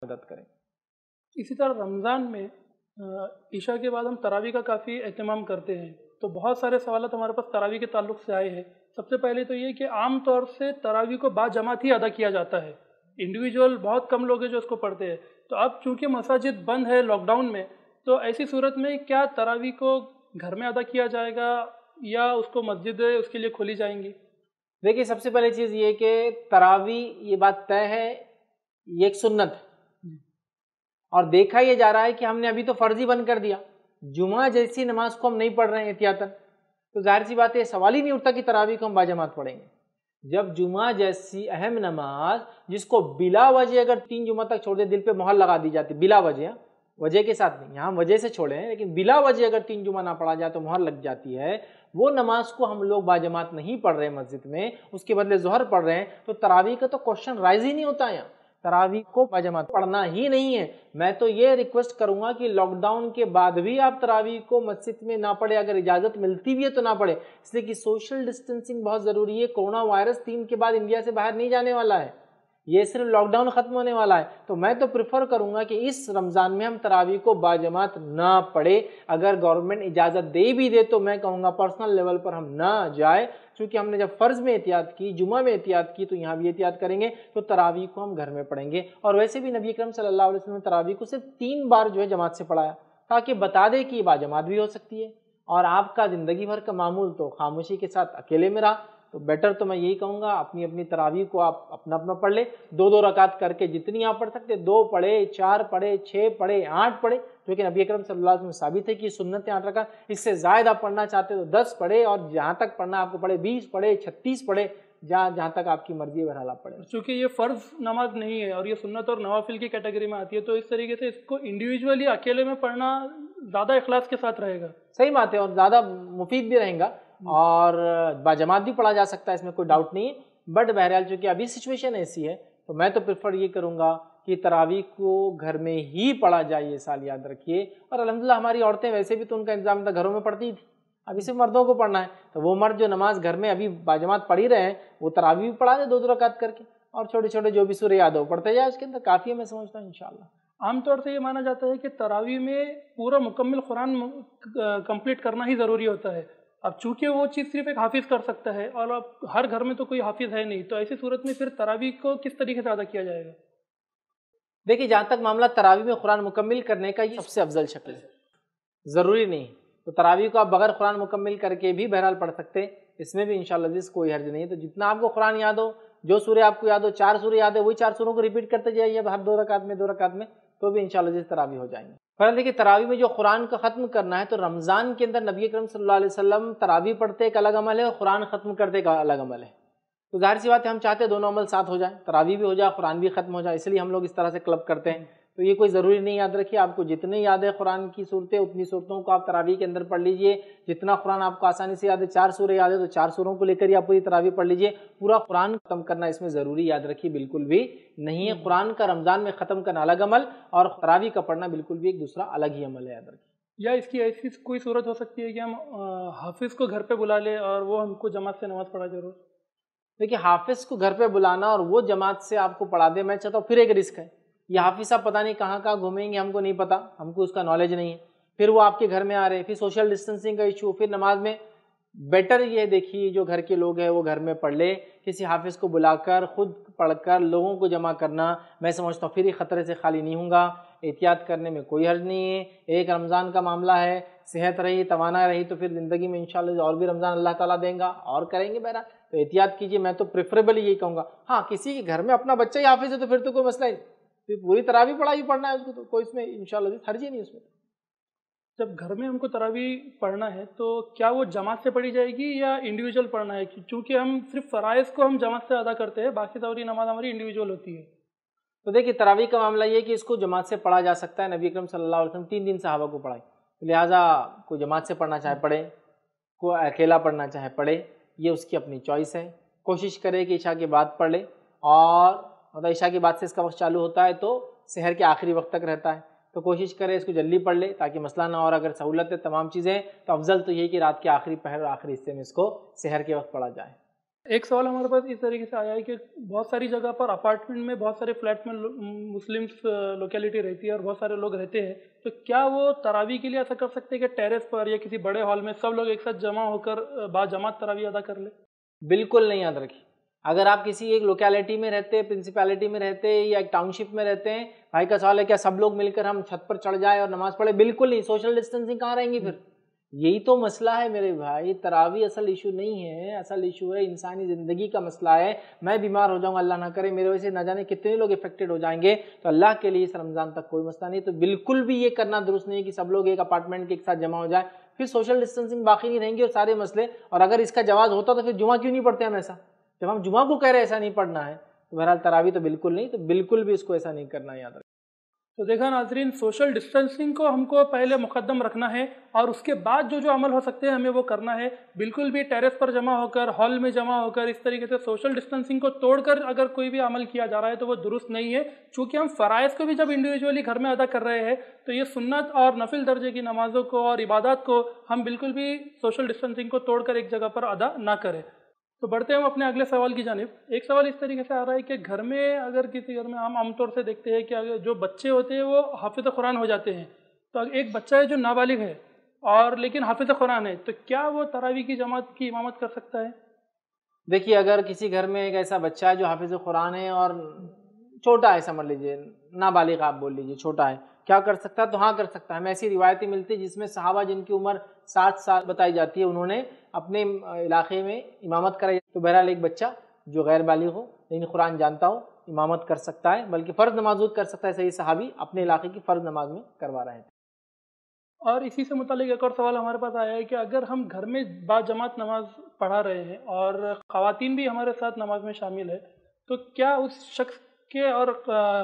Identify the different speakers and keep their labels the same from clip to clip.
Speaker 1: مدد کریں۔
Speaker 2: اسی طرح رمضان میں عشاء کے بعد ہم تراویح کا کافی اہتمام کرتے ہیں، تو بہت سارے سوالات ہمارے پاس تراویح کے تعلق سے آئے ہیں۔ سب سے پہلے تو یہ کہ عام طور سے تراویح کو با جماعت ہی ادا کیا جاتا ہے، انڈیویجول بہت کم لوگ ہیں جو اس کو پڑھتے ہیں۔ تو اب چونکہ مساجد بند ہے لاک ڈاؤن میں، تو ایسی صورت میں کیا تراویح کو گھر میں ادا کیا جائے گا یا اس کو مسجد اس کے لیے کھولی جائیں گی؟
Speaker 1: دیکھیے سب سے پہلے چیز یہ کہ تراویح یہ بات طے ہے، یہ ایک سنت ہے، اور دیکھا یہ جا رہا ہے کہ ہم نے ابھی تو فرضی بند کر دیا، جمعہ جیسی نماز کو ہم نہیں پڑھ رہے ہیں احتیاطاً، تو ظاہر سی بات ہے سوال ہی نہیں اٹھتا کہ تراویح کو ہم باجماعت پڑھیں گے۔ جب جمعہ جیسی اہم نماز جس کو بلا وجہ اگر 3 جمعہ تک چھوڑ دے، دل پہ مہر لگا دی جاتی، بلا وجہ، وجہ کے ساتھ نہیں، یہاں وجہ سے چھوڑے ہیں، لیکن بلا وجہ اگر 3 جمعہ نہ پڑھا جائے تو مہر لگ جاتی ہے، وہ نماز کو ہم لوگ باجماعت نہیں پڑھ رہے ہیں مسجد میں، اس کے بدلے ظہر پڑھ رہے ہیں، تو تراویح کا تو کوشچن رائز ہی نہیں ہوتا یہاں، تراویح کو باجماعت پڑھنا ہی نہیں ہے۔ میں تو یہ ریکویسٹ کروں گا کہ لاک ڈاؤن کے بعد بھی آپ تراویح کو مسجد میں نہ پڑھے، اگر اجازت ملتی بھی ہے تو نہ پڑھے، اس لیے کہ سوشل ڈسٹینسنگ بہت ضروری ہے۔ کورونا وائرس 3 کے بعد انڈیا سے باہر نہیں جانے والا ہے، یہ صرف لاک ڈاؤن ختم ہونے والا ہے، تو میں تو پریفر کروں گا کہ اس رمضان میں ہم تراویح کو باجماعت نہ پڑھے۔ اگر گورنمنٹ اجازت دے بھی دے تو میں کہوں گا پرسنل لیول پر ہم نہ جائے، چونکہ ہم نے جب فرض میں احتیاط کی، جمعہ میں احتیاط کی، تو یہاں بھی احتیاط کریں گے، تو تراویح کو ہم گھر میں پڑھیں گے۔ اور ویسے بھی نبی اکرم صلی اللہ علیہ وسلم نے تراویح کو صرف 3 بار جو ہے جماعت سے پڑھایا، تاکہ بتا دے کہ یہ باجماعت بھی ہو سکتی ہے، اور آپ کا زندگی بھر کا معمول تو خاموشی کے ساتھ اکیلے میں رہا، تو بیٹر تو میں یہی کہوں گا اپنی اپنی تراویح کو آپ اپنا اپنا پڑھ لیں، 2 رکعت کر کے جتنی آپ پڑھ سکتے، 2 پڑھے، 4 پڑھے، 6 پڑھے، 8 پڑھے، کیونکہ نبی اکرم صلی اللہ علیہ وسلم ثابت ہے کہ سنت 8 رکعت، اس سے زائد آپ پڑھنا چاہتے تو 10 پڑھے، اور جہاں تک پڑھنا آپ کو پڑھے 20 پڑھے، 36 پڑھے، جہاں تک آپ کی مرضی ہے بہرحال آپ پڑھیں۔
Speaker 2: چونکہ یہ فرض نماز نہیں ہے اور یہ سنت اور نوافل کی کیٹیگری میں آتی ہے، تو اس طریقے سے اس کو انڈیویجولی اکیلے میں پڑھنا زیادہ اخلاص کے ساتھ رہے گا۔
Speaker 1: صحیح بات ہے، اور زیادہ مفید بھی رہیں گا، اور باجماعت بھی پڑھا جا سکتا ہے، اس میں کوئی ڈاؤٹ نہیں ہے، بٹ بہرحال چونکہ ابھی سچویشن ایسی ہے تو میں تو پریفر یہ کروں گا کہ تراویح کو گھر میں ہی پڑھا جائے، یہ سال یاد رکھیے۔ اور الحمدللہ ہماری عورتیں ویسے بھی تو ان کا انتظام تھا، گھروں میں پڑھتی تھی، ابھی صرف مردوں کو پڑھنا ہے، تو وہ مرد جو نماز گھر میں ابھی باجماعت پڑھ ہی رہے ہیں وہ تراویح بھی پڑھا دے 2 رکعت کر کے، اور چھوٹے چھوٹے جو بھی سورہ یاد ہو پڑھتے جائے، اس کے اندر کافی ہے، میں سمجھتا ہوں انشاءاللہ۔
Speaker 2: عام طور سے یہ مانا جاتا ہے کہ تراویح میں پورا مکمل قرآن کمپلیٹ کرنا ہی ضروری ہوتا ہے۔ اب چونکہ وہ چیز صرف ایک حافظ کر سکتا ہے، اور اب ہر گھر میں تو کوئی حافظ ہے نہیں، تو ایسی صورت میں پھر تراویح کو کس طریقے سے ادا کیا جائے گا؟
Speaker 1: دیکھیے جہاں تک معاملہ تراویح میں قرآن مکمل کرنے کا، یہ سب سے افضل شکل ہے، ضروری نہیں، تو تراویح کو آپ بغیر قرآن مکمل کر کے بھی بہرحال پڑھ سکتے، اس میں بھی انشاءاللہ عزیز کوئی حرج نہیں ہے۔ تو جتنا آپ کو قرآن یاد ہو، جو سورہ آپ کو یاد ہو، 4 سورہ یاد ہے، وہی 4 سوروں کو ریپیٹ کرتے جائیے ہر 2 رکعت میں 2 رکعت میں، تو بھی انشاءاللہ عزیز تراویح ہو جائیں گے۔ فرض دیکھیے تراویح میں جو قرآن کا ختم کرنا ہے، تو رمضان کے اندر نبی اکرم صلی اللہ علیہ وسلم تراویح پڑھتے ایک الگ عمل ہے، اور قرآن ختم کرتے ایک الگ عمل ہے، تو ظاہر سی بات ہے ہم چاہتے ہیں دونوں عمل ساتھ ہو جائیں، تراویح بھی ہو جائے، قرآن بھی ختم ہو جائے، اس لیے ہم لوگ اس طرح سے کلب کرتے ہیں۔ تو یہ کوئی ضروری نہیں، یاد رکھیے آپ کو جتنے یاد ہے قرآن کی صورتیں، اتنی صورتوں کو آپ تراویح کے اندر پڑھ لیجئے، جتنا قرآن آپ کو آسانی سے یاد ہے، 4 سورہ یاد ہے تو 4 سوروں کو لے کر ہی آپ پوری تراویح پڑھ لیجئے، پورا قرآن ختم کرنا اس میں ضروری یاد رکھیے بالکل بھی نہیں ہے۔ قرآن کا رمضان میں ختم کرنا الگ عمل، اور تراویح کا پڑھنا بالکل بھی ایک دوسرا الگ ہی عمل ہے، یاد رکھیے۔
Speaker 2: یا اس کی ایسی کوئی صورت ہو سکتی ہے کہ ہم حافظ کو گھر پہ بلا لیں اور وہ ہم کو جماعت سے نماز پڑھا ضرور؟
Speaker 1: دیکھیے حافظ کو گھر پہ بلانا اور وہ جماعت سے آپ کو پڑھا دے، میں چاہتا ہوں پھر ایک رسک ہے، یہ حافظ صاحب پتہ نہیں کہاں کہاں گھومیں گے، ہم کو نہیں پتا، ہم کو اس کا نالج نہیں ہے، پھر وہ آپ کے گھر میں آ رہے ہیں، پھر سوشل ڈسٹینسنگ کا ایشو، پھر نماز میں بیٹر یہ دیکھیے جو گھر کے لوگ ہیں وہ گھر میں پڑھ لے، کسی حافظ کو بلا کر خود پڑھ کر لوگوں کو جمع کرنا میں سمجھتا ہوں پھر ہی خطرے سے خالی نہیں ہوں گا، احتیاط کرنے میں کوئی حرج نہیں ہے۔ ایک رمضان کا معاملہ ہے، صحت رہی، توانائی رہی تو پھر زندگی میں انشاءاللہ اور بھی رمضان اللہ تعالیٰ دیں گا اور کریں گے بہرحال، تو احتیاط کیجیے، میں تو پریفریبل یہی کہوں گا۔ ہاں کسی کے گھر میں اپنا بچہ ہی حافظ ہے تو پھر تو کوئی مسئلہ ہی نہیں، پھر پوری تراویح پڑھائی پڑھنا ہے اس کو، تو کوئی اس میں انشاءاللہ حرج ہی نہیں اس میں۔
Speaker 2: جب گھر میں ہم کو تراویح پڑھنا ہے تو کیا وہ جماعت سے پڑھی جائے گی یا انڈیویجول پڑھنا ہے؟ چونکہ ہم صرف فرائض کو ہم جماعت سے ادا کرتے ہیں، باقی ساری نماز ہماری انڈیویجول ہوتی ہے۔
Speaker 1: تو دیکھیے تراویح کا معاملہ یہ ہے کہ اس کو جماعت سے پڑھا جا سکتا ہے، نبی اکرم صلی اللہ علیہ وسلم 3 دن صحابہ کو پڑھائے، لہٰذا کوئی جماعت سے پڑھنا چاہے پڑھے، کوئی اکیلا پڑھنا چاہے پڑھے، یہ اس کی اپنی چوائس ہے۔ کوشش کرے کہ عشاء کے بعد پڑھ لے، اور مطلب عشاء کے بعد سے اس کا وقت چالو ہوتا ہے تو سحر کے آخری وقت تک رہتا ہے، تو کوشش کرے اس کو جلدی پڑھ لے تاکہ مسئلہ نہ ہو، اور اگر سہولت ہے تمام چیزیں تو افضل تو یہ کہ رات کے آخری پہر اور آخری حصے میں اس کو سحر کے وقت پڑھا جائے۔
Speaker 2: ایک سوال ہمارے پاس اس طریقے سے آیا ہے کہ بہت ساری جگہ پر اپارٹمنٹ میں بہت سارے فلیٹس میں مسلمس لوکیلٹی رہتی ہے اور بہت سارے لوگ رہتے ہیں، تو کیا وہ تراویح کے لیے ایسا کر سکتے ہیں کہ ٹیرس پر یا کسی بڑے ہال میں سب لوگ ایک ساتھ جمع ہو کر با جماعت تراویح ادا کر لیں؟
Speaker 1: بالکل نہیں، یاد رکھیے اگر آپ کسی ایک لوکیلٹی میں رہتے، پرنسپیلٹی میں رہتے یا ایک ٹاؤن شپ میں رہتے ہیں، بھائی کا سوال ہے کیا سب لوگ مل کر ہم چھت پر چڑھ جائیں اور نماز پڑھیں؟ بالکل نہیں، سوشل ڈسٹینسنگ کہاں رہیں گی پھر؟ یہی تو مسئلہ ہے میرے بھائی، تراویح اصل ایشو نہیں ہے، اصل ایشو ہے انسانی زندگی کا مسئلہ ہے۔ میں بیمار ہو جاؤں، اللہ نہ کرے، میرے وجہ سے نہ جانے کتنے لوگ افیکٹڈ ہو جائیں گے، تو اللہ کے لیے اس رمضان تک کوئی مسئلہ نہیں۔ تو بالکل بھی یہ کرنا درست نہیں ہے کہ سب لوگ ایک اپارٹمنٹ کے ایک ساتھ جمع ہو جائیں، پھر سوشل ڈسٹینسنگ باقی نہیں رہیں گی اور سارے مسئلے۔ اور اگر اس کا جواز ہوتا تو پھر جمعہ کیوں نہیں پڑھتے ہم ایسا؟ جب ہم جمعہ کو کہہ رہے ہیں ایسا نہیں پڑھنا ہے، تو بہرحال تراویح تو بالکل نہیں، تو بالکل بھی اس کو ایسا نہیں کرنا ہے، یاد رکھیں۔
Speaker 2: تو دیکھا ناظرین، سوشل ڈسٹینسنگ کو ہم کو پہلے مقدم رکھنا ہے اور اس کے بعد جو عمل ہو سکتے ہیں ہمیں وہ کرنا ہے۔ بالکل بھی ٹیرس پر جمع ہو کر، ہال میں جمع ہو کر، اس طریقے سے سوشل ڈسٹینسنگ کو توڑ کر اگر کوئی بھی عمل کیا جا رہا ہے تو وہ درست نہیں ہے۔ چونکہ ہم فرائض کو بھی جب انڈیویجولی گھر میں ادا کر رہے ہیں تو یہ سنت اور نفل درجے کی نمازوں کو اور عبادات کو ہم بالکل بھی سوشل ڈسٹینسنگ کو توڑ کر ایک جگہ پر ادا نہ کریں۔ تو بڑھتے ہیں ہم اپنے اگلے سوال کی جانب۔ ایک سوال اس طریقے سے آ رہا ہے کہ گھر میں اگر کسی گھر میں ہم عام طور سے دیکھتے ہیں کہ اگر جو بچے ہوتے ہیں وہ حافظ قرآن ہو جاتے ہیں، تو ایک بچہ ہے جو نابالغ ہے اور لیکن حافظ قرآن ہے، تو کیا وہ تراویح کی جماعت کی امامت کر سکتا ہے؟
Speaker 1: دیکھیے اگر کسی گھر میں ایک ایسا بچہ ہے جو حافظ قرآن ہے اور چھوٹا ہے، سمجھ لیجئے نابالغ، آپ بول لیجئے چھوٹا ہے، کیا کر سکتا ہے؟ تو ہاں کر سکتا ہے۔ ہمیں ایسی روایتیں ملتی جس میں صحابہ جن کی عمر 7 سال بتائی جاتی ہے انہوں نے اپنے علاقے میں امامت کرائی۔ تو بہرحال ایک بچہ جو غیر بالغ ہو لیکن قرآن جانتا ہو امامت کر سکتا ہے، بلکہ فرض نماز کر سکتا ہے۔ صحیح صحابی اپنے علاقے کی فرض نماز میں کروا رہے تھے۔
Speaker 2: اور اسی سے متعلق ایک اور سوال ہمارے پاس آیا ہے کہ اگر ہم گھر میں با جماعت نماز پڑھا رہے ہیں اور خواتین بھی ہمارے ساتھ نماز میں شامل ہے، تو کیا اس شخص کے اور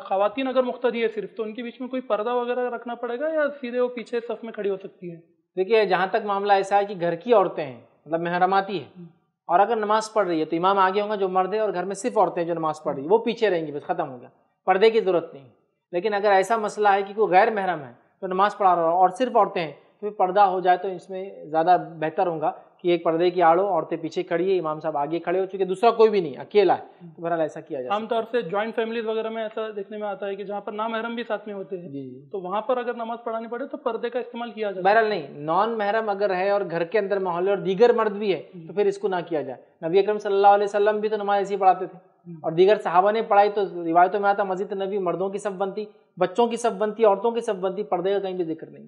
Speaker 2: خواتین اگر مقتدی ہے صرف، تو ان کے بیچ میں کوئی پردہ وغیرہ رکھنا پڑے گا یا سیدھے وہ پیچھے صف میں کھڑی ہو سکتی ہے؟
Speaker 1: دیکھیے جہاں تک معاملہ ایسا ہے کہ گھر کی عورتیں ہیں، مطلب محرماتی ہے، اور اگر نماز پڑھ رہی ہے تو امام آگے ہوں گا جو مرد ہے، اور گھر میں صرف عورتیں جو نماز پڑھ رہی ہے وہ پیچھے رہیں گی، بس ختم ہو گیا، پردے کی ضرورت نہیں۔ لیکن اگر ایسا مسئلہ ہے کہ کوئی غیر محرم ہے تو نماز پڑھا رہا ہو اور صرف عورتیں ہیں، تو پھر پردہ ہو جائے تو اس میں زیادہ بہتر ہوگا کہ ایک پردے کی آڑ ہو، عورتیں پیچھے کھڑی ہے، امام صاحب آگے کھڑے ہو، چونکہ دوسرا کوئی بھی نہیں، اکیلا ہے، تو بہرحال ایسا کیا جائے۔
Speaker 2: عام طور سے جوائنٹ فیملیز وغیرہ میں ایسا دیکھنے میں آتا ہے کہ جہاں پر نامحرم بھی ساتھ میں ہوتے ہیں، تو وہاں پر اگر نماز پڑھانی پڑے تو پردے کا استعمال کیا جائے۔
Speaker 1: بہرحال نہیں، نان محرم اگر ہے اور گھر کے اندر ماحول ہے اور دیگر مرد بھی ہے تو پھر اس کو نہ کیا جائے۔ نبی اکرم صلی اللہ علیہ وسلم بھی تو نماز ایسی پڑھاتے تھے اور دیگر صحابہ نے پڑھائی، تو روایتوں میں آتا مسجد نبی مردوں کی صف بنتی، بچوں کی صف بنتی، عورتوں کی صف بنتی، پردے کا کہیں بھی ذکر نہیں،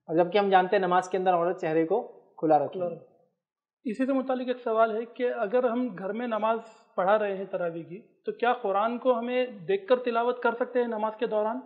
Speaker 1: اور جبکہ ہم جانتے ہیں نماز کے اندر عورت چہرے کو کھلا رکھے۔
Speaker 2: اسی سے متعلق ایک سوال ہے کہ اگر ہم گھر میں نماز پڑھا رہے ہیں تراویح کی، تو کیا قرآن کو ہمیں دیکھ کر تلاوت کر سکتے ہیں نماز کے دوران؟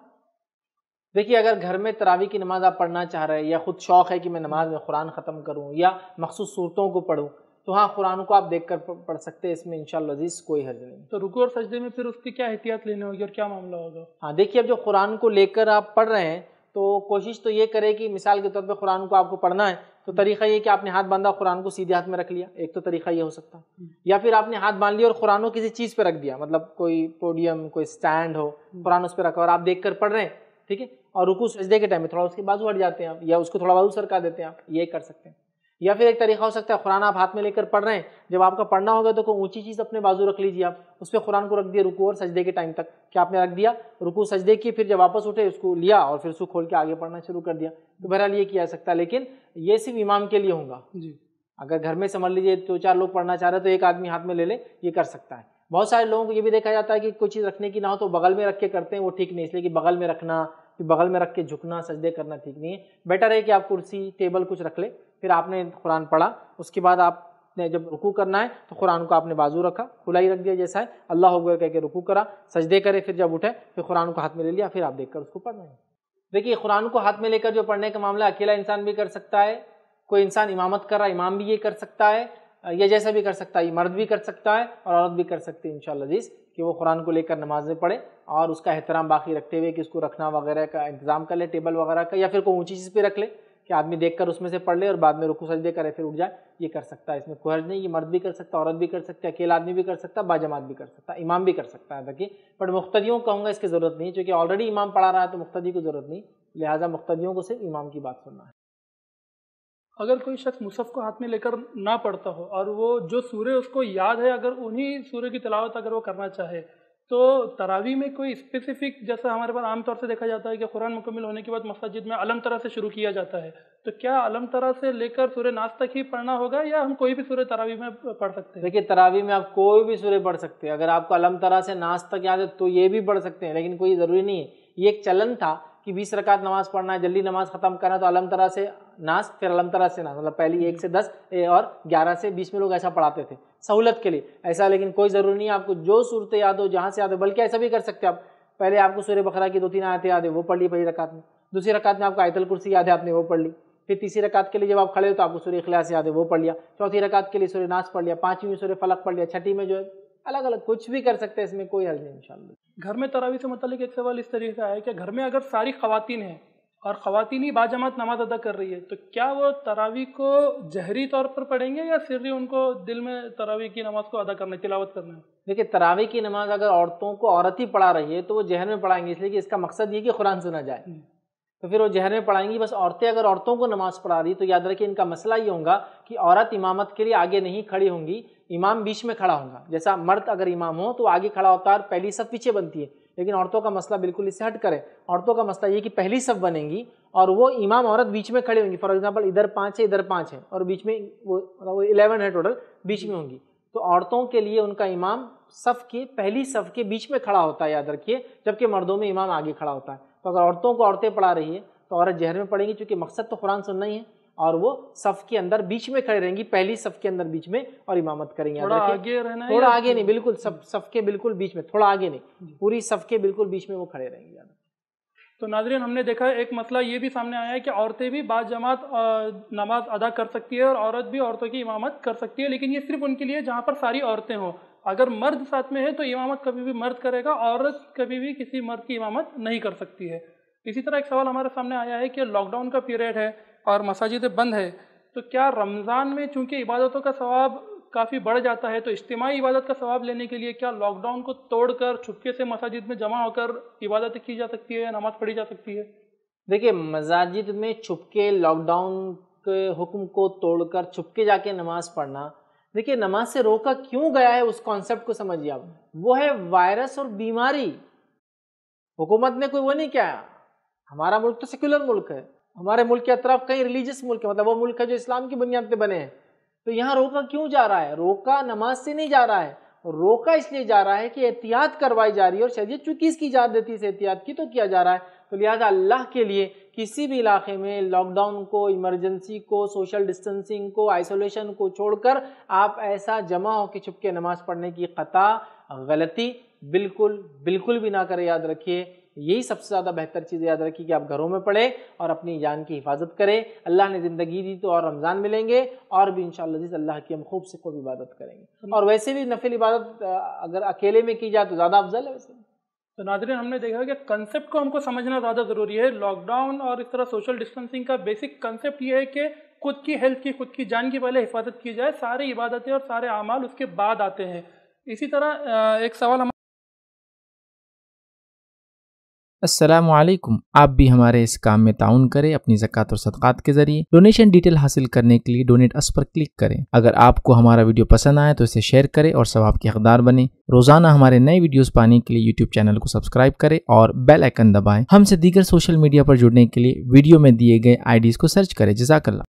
Speaker 1: دیکھیے اگر گھر میں تراویح کی نماز آپ پڑھنا چاہ رہے ہیں یا خود شوق ہے کہ میں نماز میں قرآن ختم کروں یا مخصوص صورتوں کو پڑھوں، تو ہاں قرآن کو آپ دیکھ کر پڑھ سکتے ہیں، اس میں انشاءاللہ عزیز کوئی حرج نہیں۔
Speaker 2: تو رکوع اور سجدے میں پھر اس کی کیا احتیاط لینے ہوگی اور کیا معاملہ ہوگا؟
Speaker 1: ہاں دیکھیے اب جو قرآن کو لے کر آپ پڑھ رہے ہیں تو کوشش تو یہ کرے کہ مثال کے طور پہ قرآن کو آپ کو پڑھنا ہے تو طریقہ یہ کہ آپ نے ہاتھ باندھا، قرآن کو سیدھے ہاتھ میں رکھ لیا، ایک تو طریقہ یہ ہو سکتا ہے، یا پھر آپ نے ہاتھ باندھ لیا اور قرآن کو کسی چیز پہ رکھ دیا، مطلب کوئی پوڈیم، کوئی سٹینڈ ہو، قرآن اس پہ رکھا اور آپ دیکھ کر پڑھ رہے ہیں، ٹھیک ہے، اور رکوع سجدے کے ٹائم میں تھوڑا اس کے بازو ہٹ جاتے ہیں آپ، یا اس کو تھوڑا بازو سرکا دیتے ہیں آپ، یہ کر سکتے ہیں۔ یا پھر ایک طریقہ ہو سکتا ہے قرآن آپ ہاتھ میں لے کر پڑھ رہے ہیں، جب آپ کا پڑھنا ہوگا تو کوئی اونچی چیز اپنے بازو رکھ لیجیے، آپ اس پہ قرآن کو رکھ دیا رکوع اور سجدے کے ٹائم تک، کہ آپ نے رکھ دیا رکوع سجدے کی، پھر جب واپس اٹھے اس کو لیا اور پھر اس کو کھول کے آگے پڑھنا شروع کر دیا، تو بہرحال یہ کیا سکتا ہے، لیکن یہ صرف امام کے لیے ہوگا۔ اگر گھر میں سمجھ لیجیے 2-4 لوگ پڑھنا چاہ رہے ہیں تو ایک آدمی ہاتھ میں لے لے، یہ کر سکتا ہے۔ بہت سارے لوگوں کو یہ بھی دیکھا جاتا ہے کہ کوئی چیز رکھنے کی نہ ہو تو بغل میں رکھ کے کرتے ہیں، وہ ٹھیک نہیں، اس لیے کہ بغل میں رکھنا، پھر بغل میں رکھ کے جھکنا، سجدے کرنا ٹھیک نہیں ہے۔ بیٹر ہے کہ آپ کرسی، ٹیبل کچھ رکھ لیں، پھر آپ نے قرآن پڑھا، اس کے بعد آپ نے جب رکوع کرنا ہے تو قرآن کو آپ نے بازو رکھا، کھلا ہی رکھ دیا جیسا ہے، اللہ اکبر کہہ کے رکوع کرا، سجدے کرے، پھر جب اٹھے پھر قرآن کو ہاتھ میں لے لیا، پھر آپ دیکھ کر اس کو پڑھ رہے ہیں۔ دیکھیے قرآن کو ہاتھ میں لے کر جو پڑھنے کا معاملہ اکیلا انسان بھی کر سکتا ہے، کوئی انسان امامت کر رہا ہے امام بھی یہ کر سکتا ہے، یہ جیسا بھی کر سکتا ہے، یہ مرد بھی کر سکتا ہے اور عورت بھی کر سکتی ہے انشاءاللہ عزیز، کہ وہ قرآن کو لے کر نماز میں پڑھے اور اس کا احترام باقی رکھتے ہوئے کہ اس کو رکھنا وغیرہ کا انتظام کر لے، ٹیبل وغیرہ کا، یا پھر کوئی اونچی چیز پہ رکھ لے کہ آدمی دیکھ کر اس میں سے پڑھ لے اور بعد میں رکوع سجدے کرے پھر اٹھ جائے، یہ کر سکتا ہے، اس میں کوئی حرج نہیں، یہ مرد بھی کر سکتا، عورت بھی کر سکتا ہے، اکیلا آدمی بھی کر سکتا ہے، باجماعت بھی کر سکتا ہے، امام بھی کر سکتا ہے، دیکھیے بٹ مقتدیوں کہوں گا اس کی ضرورت نہیں، چونکہ آلریڈی امام پڑھا رہا ہے تو مقتدی کو ضرورت نہیں، لہٰذا مقتدیوں کو صرف امام کی بات سننا ہے۔
Speaker 2: اگر کوئی شخص مصحف کو ہاتھ میں لے کر نہ پڑھتا ہو اور وہ جو سورے اس کو یاد ہے اگر انہی سورے کی تلاوت اگر وہ کرنا چاہے تو تراویح میں کوئی اسپیسیفک جیسا ہمارے پاس عام طور سے دیکھا جاتا ہے کہ قرآن مکمل ہونے کے بعد مساجد میں علم ترا سے شروع کیا جاتا ہے، تو کیا علم ترا سے لے کر سورہ ناس تک ہی پڑھنا ہوگا یا ہم کوئی بھی سورہ تراویح میں پڑھ سکتے ہیں؟
Speaker 1: دیکھیے تراویح میں آپ کوئی بھی سورہ پڑھ سکتے ہیں، اگر آپ کو علم ترا سے ناس تک یاد ہے تو یہ بھی پڑھ سکتے ہیں، لیکن کوئی ضروری نہیں ہے۔ یہ ایک چلن تھا کہ 20 رکعت نماز پڑھنا ہے، جلدی نماز ختم کرنا تو علم ترا سے ناس، پھر علم ترا سے ناس، مطلب پہلی 1 سے 10 اور 11 سے 20 میں لوگ ایسا پڑھاتے تھے سہولت کے لیے، ایسا لیکن کوئی ضروری نہیں ہے۔ آپ کو جو صورت یاد ہو جہاں سے یاد ہو، بلکہ ایسا بھی کر سکتے ہیں آپ، پہلے آپ کو سورہ بقرہ کی 2-3 آیتیں یاد ہے وہ پڑھ لی پہلی رکعت میں، دوسری رکعت میں آپ کو آیت الکرسی یاد ہے آپ نے وہ پڑھ لی، پھر تیسری رکعت کے لیے جب آپ کھڑے ہو تو آپ کو سورہ اخلاص یاد ہے وہ پڑھ لیا، چوتھی رکعت کے لیے سورہ ناس پڑھ لیا، پانچویں میں سورہ فلق پڑھ لیا، چھٹی میں جو ہے الگ الگ کچھ بھی کر سکتے ہیں، اس میں کوئی حرج نہیں انشاءاللہ۔
Speaker 2: گھر میں تراویح سے متعلق ایک سوال اس طریقے سے آیا ہے کہ گھر میں اگر ساری خواتین ہیں اور خواتین ہی باجماعت نماز ادا کر رہی ہے تو کیا وہ تراویح کو جہری طور پر پڑھیں گے یا سری ان کو دل میں تراویح کی نماز کو ادا کرنا ہے، تلاوت کرنا ہے؟
Speaker 1: دیکھیے تراویح کی نماز اگر عورتوں کو عورت ہی پڑھا رہی ہے تو وہ جہر میں پڑھائیں گے، اس لیے کہ اس کا مقصد یہ کہ قرآن سنا جائے، تو پھر وہ جہر میں پڑھائیں گی۔ بس عورتیں اگر عورتوں کو نماز پڑھا رہی تو یاد رکھیں ان کا مسئلہ یہ ہوگا کہ عورت امامت کے لیے آگے نہیں کھڑی ہوں گی، امام بیچ میں کھڑا ہوگا۔ جیسا مرد اگر امام ہو تو آگے کھڑا ہوتا ہے اور پہلی صف پیچھے بنتی ہے، لیکن عورتوں کا مسئلہ بالکل اس سے ہٹ کرے۔ عورتوں کا مسئلہ یہ کہ پہلی صف بنیں گی اور وہ امام عورت بیچ میں کھڑی ہوں گی، فار ایگزامپل ادھر 5 ہے ادھر 5 ہے اور بیچ میں وہ 11 ہے ٹوٹل، بیچ میں ہوں گی، تو عورتوں کے لیے ان کا امام صف کے پہلی صف کے بیچ میں کھڑا ہوتا ہے، یاد رکھیے، جبکہ مردوں میں امام آگے کھڑا ہوتا ہے۔ تو اگر عورتوں کو عورتیں پڑھا رہی ہے تو عورت جہر میں پڑھیں گی، چونکہ مقصد تو قرآن سننا ہی ہے، اور وہ صف کے اندر بیچ میں کھڑے رہیں گی، پہلی صف کے اندر بیچ میں، اور امامت کریں گے۔
Speaker 2: تھوڑا آگے رہنا ہے،
Speaker 1: تھوڑا آگے نہیں، بالکل صف کے بالکل بیچ میں، تھوڑا آگے نہیں، پوری صف کے بالکل بیچ میں وہ کھڑے رہیں گے۔
Speaker 2: تو ناظرین ہم نے دیکھا ایک مسئلہ یہ بھی سامنے آیا ہے کہ عورتیں بھی بعض جماعت نماز ادا کر سکتی ہے اور عورت بھی عورتوں کی امامت کر سکتی ہے، لیکن یہ صرف ان کے لیے جہاں پر ساری عورتیں ہوں۔ اگر مرد ساتھ میں ہے تو امامت کبھی بھی مرد کرے گا، عورت کبھی بھی کسی مرد کی امامت نہیں کر سکتی ہے۔ اسی طرح ایک سوال ہمارے سامنے آیا ہے کہ لاک ڈاؤن کا پیریڈ ہے اور مساجد بند ہے، تو کیا رمضان میں چونکہ عبادتوں کا ثواب کافی بڑھ جاتا ہے تو اجتماعی عبادت کا ثواب لینے کے لیے کیا لاک ڈاؤن کو توڑ کر چھپکے سے مساجد میں جمع ہو کر عبادت کی جا سکتی ہے یا نماز پڑھی جا سکتی ہے؟
Speaker 1: دیکھیے مساجد میں چھپکے لاک ڈاؤن کے حکم کو توڑ کر چھپکے جا کے نماز پڑھنا، دیکھیے نماز سے روکا کیوں گیا ہے اس کانسیپٹ کو سمجھیے آپ، وہ ہے وائرس اور بیماری۔ حکومت نے کوئی وہ نہیں کیا، ہمارا ملک تو سیکولر ملک ہے، ہمارے ملک کے اطراف کئی ریلیجس ملک ہے، مطلب وہ ملک ہے جو اسلام کی بنیاد پہ بنے ہیں، تو یہاں روکا کیوں جا رہا ہے؟ روکا نماز سے نہیں جا رہا ہے، روکا اس لیے جا رہا ہے کہ احتیاط کروائی جا رہی ہے، اور شریعت چونکہ اس کی اجازت دیتی ہے احتیاط کی تو کیا جا رہا ہے، تو لہٰذا اللہ کے لیے کسی بھی علاقے میں لاک ڈاؤن کو، ایمرجنسی کو، سوشل ڈسٹنسنگ کو، آئسولیشن کو چھوڑ کر آپ ایسا جمع ہو کے چھپ کے نماز پڑھنے کی قطع غلطی بالکل بھی نہ کرے۔ یاد رکھیے یہی سب سے زیادہ بہتر چیز، یاد رکھیے کہ آپ گھروں میں پڑھیں اور اپنی جان کی حفاظت کریں۔ اللہ نے زندگی دی تو اور رمضان ملیں گے، اور بھی انشاءاللہ اللہ کی ہم خوب سے خوب عبادت کریں گے، اور ویسے بھی نفل عبادت اگر اکیلے میں کی جائے تو زیادہ افضل ہے ویسے۔
Speaker 2: تو ناظرین ہم نے دیکھا کہ کنسیپٹ کو ہم کو سمجھنا زیادہ ضروری ہے۔ لاک ڈاؤن اور اس طرح سوشل ڈسٹنسنگ کا بیسک کنسیپٹ یہ ہے کہ خود کی ہیلتھ کی، خود کی جان کی پہلے حفاظت کی جائے، ساری عبادتیں اور سارے اعمال اس کے بعد آتے ہیں۔ اسی طرح ایک سوال
Speaker 3: السلام علیکم، آپ بھی ہمارے اس کام میں تعاون کریں اپنی زکوٰۃ اور صدقات کے ذریعے۔ ڈونیشن ڈیٹیل حاصل کرنے کے لیے ڈونیٹ اس پر کلک کریں۔ اگر آپ کو ہمارا ویڈیو پسند آئے تو اسے شیئر کریں اور ثواب کے حقدار بنیں۔ روزانہ ہمارے نئے ویڈیوز پانے کے لیے یوٹیوب چینل کو سبسکرائب کریں اور بیل آئیکن دبائیں۔ ہم سے دیگر سوشل میڈیا پر جڑنے کے لیے ویڈیو میں دیے گئے IDs کو سرچ کریں۔ جزاک اللہ۔